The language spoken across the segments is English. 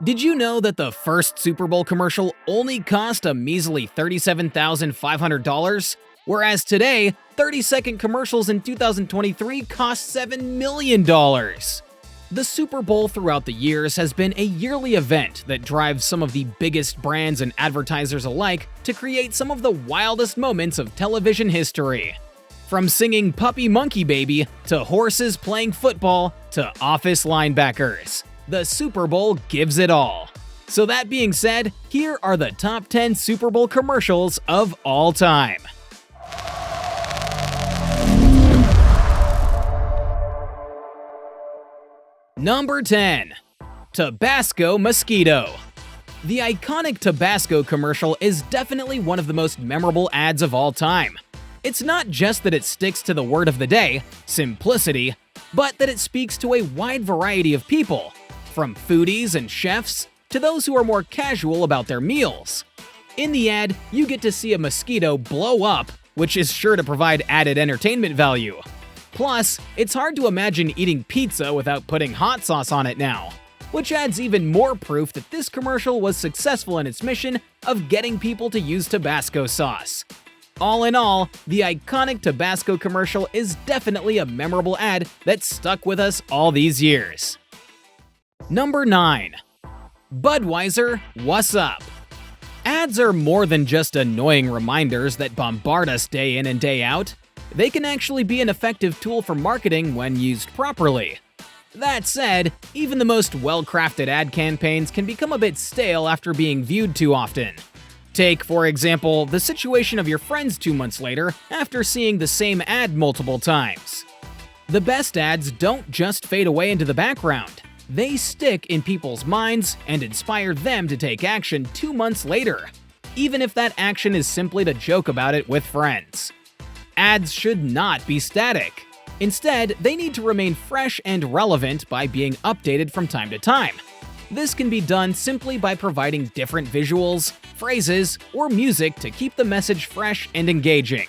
Did you know that the first Super Bowl commercial only cost a measly $37,500? Whereas today, 30-second commercials in 2023 cost $7 million. The Super Bowl throughout the years has been a yearly event that drives some of the biggest brands and advertisers alike to create some of the wildest moments of television history. From singing Puppy Monkey Baby to horses playing football to office linebackers, the Super Bowl gives it all. So that being said, here are the top 10 Super Bowl commercials of all time. Number 10. Tabasco Mosquito. The iconic Tabasco commercial is definitely one of the most memorable ads of all time. It's not just that it sticks to the word of the day, simplicity, but that it speaks to a wide variety of people, from foodies and chefs to those who are more casual about their meals. In the ad, you get to see a mosquito blow up, which is sure to provide added entertainment value. Plus, it's hard to imagine eating pizza without putting hot sauce on it now, which adds even more proof that this commercial was successful in its mission of getting people to use Tabasco sauce. All in all, the iconic Tabasco commercial is definitely a memorable ad that stuck with us all these years. Number 9. Budweiser, What's Up? Ads are more than just annoying reminders that bombard us day in and day out. They can actually be an effective tool for marketing when used properly. That said, even the most well-crafted ad campaigns can become a bit stale after being viewed too often. Take, for example, the situation of your friends 2 months later after seeing the same ad multiple times. The best ads don't just fade away into the background. They stick in people's minds and inspire them to take action 2 months later, even if that action is simply to joke about it with friends. Ads should not be static. Instead, they need to remain fresh and relevant by being updated from time to time. This can be done simply by providing different visuals, phrases, or music to keep the message fresh and engaging.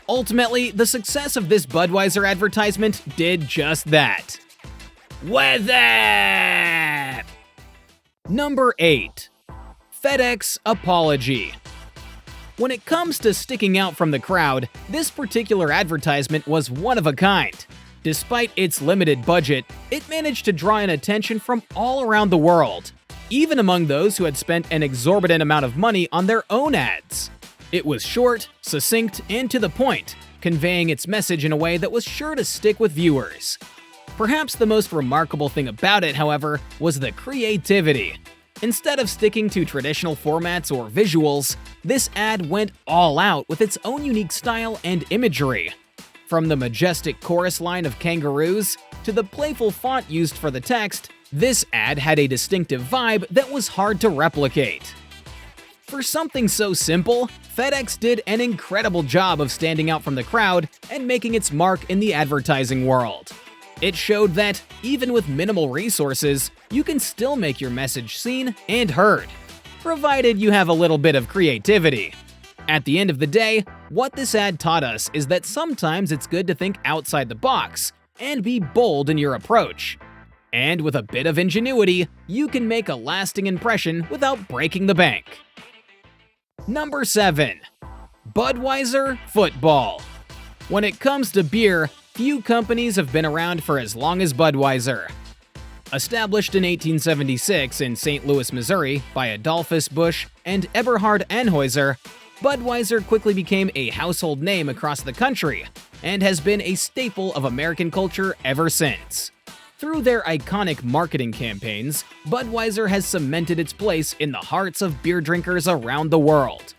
Ultimately, the success of this Budweiser advertisement did just that. With it! Number 8. FedEx Apology. When it comes to sticking out from the crowd, this particular advertisement was one of a kind. Despite its limited budget, it managed to draw in attention from all around the world, even among those who had spent an exorbitant amount of money on their own ads. It was short, succinct, and to the point, conveying its message in a way that was sure to stick with viewers. Perhaps the most remarkable thing about it, however, was the creativity. Instead of sticking to traditional formats or visuals, this ad went all out with its own unique style and imagery. From the majestic chorus line of kangaroos to the playful font used for the text, this ad had a distinctive vibe that was hard to replicate. For something so simple, FedEx did an incredible job of standing out from the crowd and making its mark in the advertising world. It showed that, even with minimal resources, you can still make your message seen and heard, provided you have a little bit of creativity. At the end of the day, what this ad taught us is that sometimes it's good to think outside the box and be bold in your approach. And with a bit of ingenuity, you can make a lasting impression without breaking the bank. Number 7. Budweiser Football. When it comes to beer, few companies have been around for as long as Budweiser. Established in 1876 in St. Louis, Missouri by Adolphus Busch and Eberhard Anheuser, Budweiser quickly became a household name across the country and has been a staple of American culture ever since. Through their iconic marketing campaigns, Budweiser has cemented its place in the hearts of beer drinkers around the world.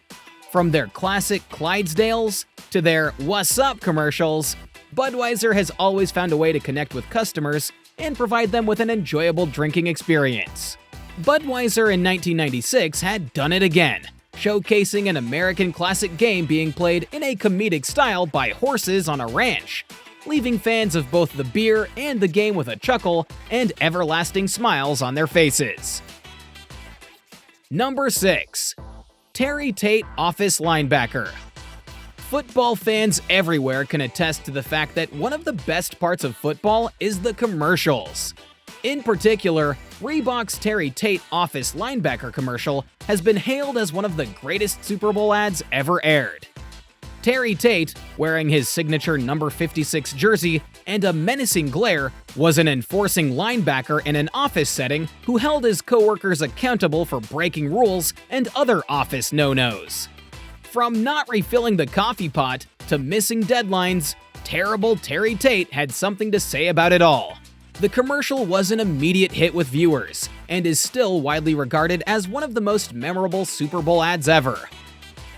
From their classic Clydesdales to their What's Up commercials, Budweiser has always found a way to connect with customers and provide them with an enjoyable drinking experience. Budweiser in 1996 had done it again, showcasing an American classic game being played in a comedic style by horses on a ranch, leaving fans of both the beer and the game with a chuckle and everlasting smiles on their faces. Number 6. Terry Tate Office Linebacker. Football fans everywhere can attest to the fact that one of the best parts of football is the commercials. In particular, Reebok's Terry Tate office linebacker commercial has been hailed as one of the greatest Super Bowl ads ever aired. Terry Tate, wearing his signature number 56 jersey and a menacing glare, was an enforcing linebacker in an office setting who held his coworkers accountable for breaking rules and other office no-nos. From not refilling the coffee pot to missing deadlines, terrible Terry Tate had something to say about it all. The commercial was an immediate hit with viewers and is still widely regarded as one of the most memorable Super Bowl ads ever.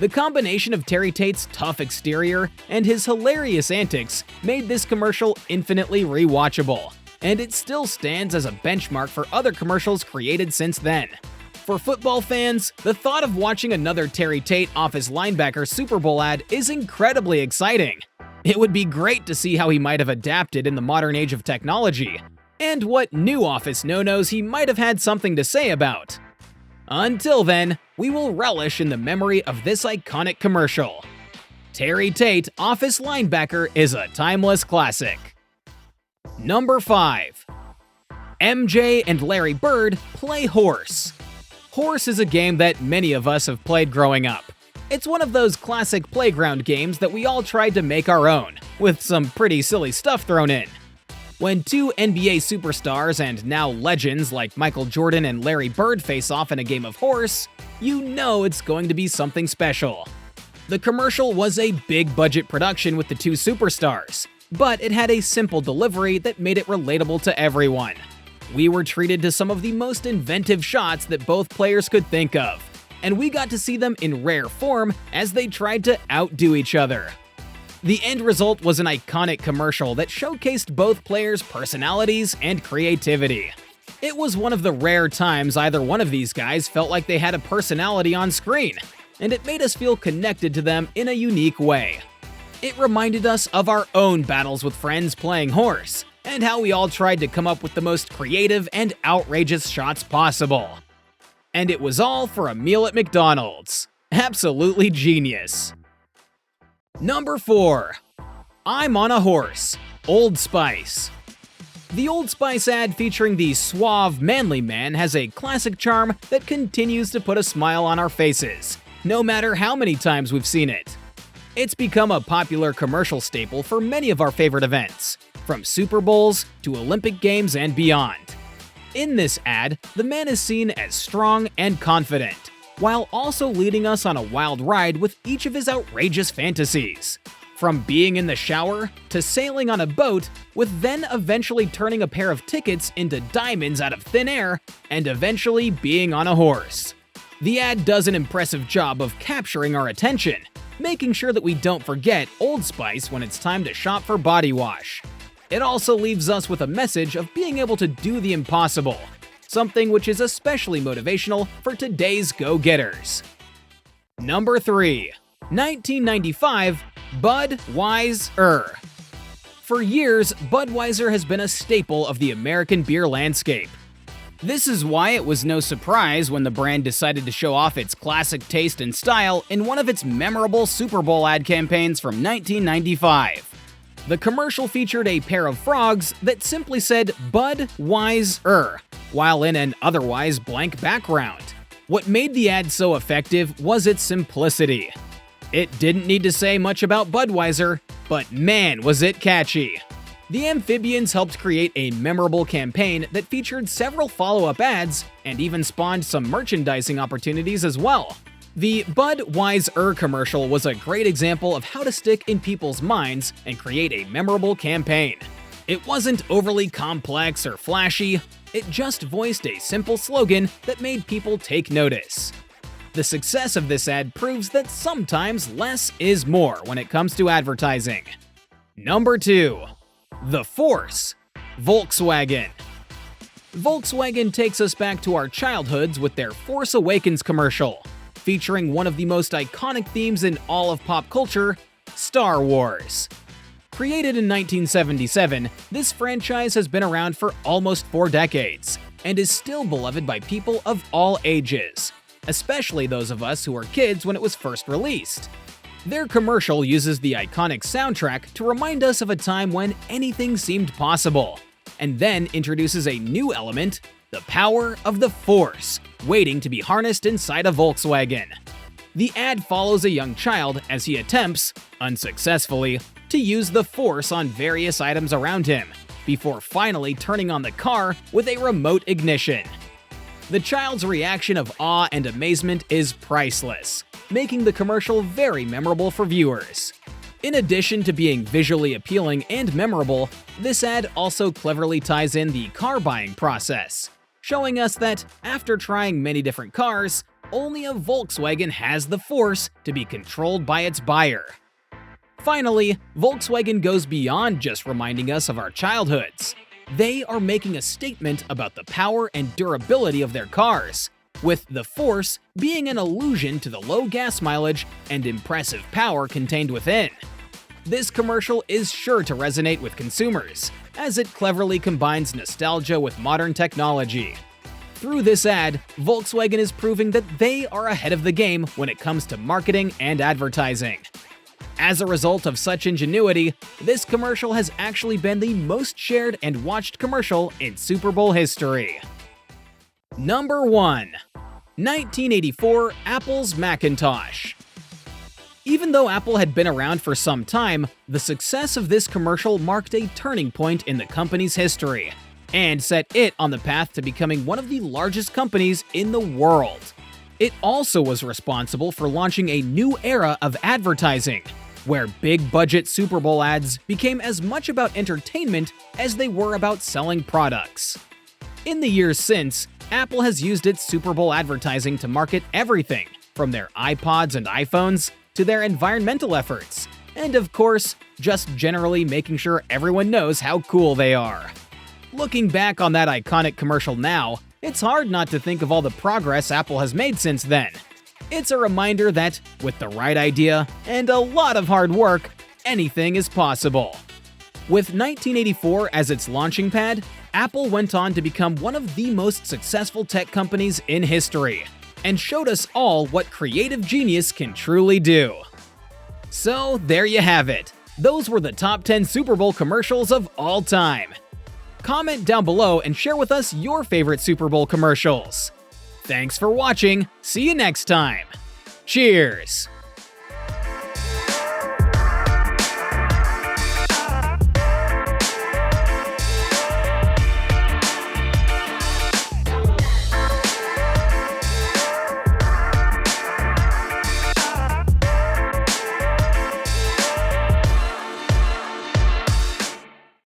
The combination of Terry Tate's tough exterior and his hilarious antics made this commercial infinitely rewatchable, and it still stands as a benchmark for other commercials created since then. For football fans, the thought of watching another Terry Tate office linebacker Super Bowl ad is incredibly exciting. It would be great to see how he might have adapted in the modern age of technology, and what new office no-nos he might have had something to say about. Until then, we will relish in the memory of this iconic commercial. Terry Tate office linebacker is a timeless classic. Number 5. MJ and Larry Bird play horse. Horse is a game that many of us have played growing up. It's one of those classic playground games that we all tried to make our own, with some pretty silly stuff thrown in. When two NBA superstars and now legends like Michael Jordan and Larry Bird face off in a game of horse, you know it's going to be something special. The commercial was a big-budget production with the two superstars, but it had a simple delivery that made it relatable to everyone. We were treated to some of the most inventive shots that both players could think of, and we got to see them in rare form as they tried to outdo each other. The end result was an iconic commercial that showcased both players' personalities and creativity. It was one of the rare times either one of these guys felt like they had a personality on screen, and it made us feel connected to them in a unique way. It reminded us of our own battles with friends playing horse, and how we all tried to come up with the most creative and outrageous shots possible. And it was all for a meal at McDonald's. Absolutely genius. Number 4. I'm on a Horse, Old Spice. The Old Spice ad featuring the suave, manly man has a classic charm that continues to put a smile on our faces, no matter how many times we've seen it. It's become a popular commercial staple for many of our favorite events, from Super Bowls to Olympic Games and beyond. In this ad, the man is seen as strong and confident, while also leading us on a wild ride with each of his outrageous fantasies. From being in the shower to sailing on a boat, with then eventually turning a pair of tickets into diamonds out of thin air, and eventually being on a horse. The ad does an impressive job of capturing our attention, making sure that we don't forget Old Spice when it's time to shop for body wash. It also leaves us with a message of being able to do the impossible, something which is especially motivational for today's go-getters. Number 3. 1995 Budweiser. For years, Budweiser has been a staple of the American beer landscape. This is why it was no surprise when the brand decided to show off its classic taste and style in one of its memorable Super Bowl ad campaigns from 1995. The commercial featured a pair of frogs that simply said Budweiser, while in an otherwise blank background. What made the ad so effective was its simplicity. It didn't need to say much about Budweiser, but man was it catchy. The amphibians helped create a memorable campaign that featured several follow-up ads and even spawned some merchandising opportunities as well. The Budweiser commercial was a great example of how to stick in people's minds and create a memorable campaign. It wasn't overly complex or flashy, it just voiced a simple slogan that made people take notice. The success of this ad proves that sometimes less is more when it comes to advertising. Number 2. The Force, Volkswagen. Volkswagen takes us back to our childhoods with their Force Awakens commercial, featuring one of the most iconic themes in all of pop culture, Star Wars. Created in 1977, this franchise has been around for almost 4 decades, and is still beloved by people of all ages, especially those of us who were kids when it was first released. Their commercial uses the iconic soundtrack to remind us of a time when anything seemed possible, and then introduces a new element, the power of the Force, waiting to be harnessed inside a Volkswagen. The ad follows a young child as he attempts, unsuccessfully, to use the Force on various items around him, before finally turning on the car with a remote ignition. The child's reaction of awe and amazement is priceless, making the commercial very memorable for viewers. In addition to being visually appealing and memorable, this ad also cleverly ties in the car buying process, showing us that after trying many different cars, only a Volkswagen has the Force to be controlled by its buyer. Finally, Volkswagen goes beyond just reminding us of our childhoods. They are making a statement about the power and durability of their cars, with the Force being an allusion to the low gas mileage and impressive power contained within. This commercial is sure to resonate with consumers, as it cleverly combines nostalgia with modern technology. Through this ad, Volkswagen is proving that they are ahead of the game when it comes to marketing and advertising. As a result of such ingenuity, this commercial has actually been the most shared and watched commercial in Super Bowl history. Number 1. 1984 Apple's Macintosh. Even though Apple had been around for some time, the success of this commercial marked a turning point in the company's history, and set it on the path to becoming one of the largest companies in the world. It also was responsible for launching a new era of advertising, where big-budget Super Bowl ads became as much about entertainment as they were about selling products. In the years since, Apple has used its Super Bowl advertising to market everything from their iPods and iPhones to their environmental efforts, and of course, just generally making sure everyone knows how cool they are. Looking back on that iconic commercial now, it's hard not to think of all the progress Apple has made since then. It's a reminder that, with the right idea and a lot of hard work, anything is possible. With 1984 as its launching pad, Apple went on to become one of the most successful tech companies in history, and showed us all what creative genius can truly do. So there you have it. Those were the top 10 Super Bowl commercials of all time. Comment down below and share with us your favorite Super Bowl commercials. Thanks for watching. See you next time. Cheers!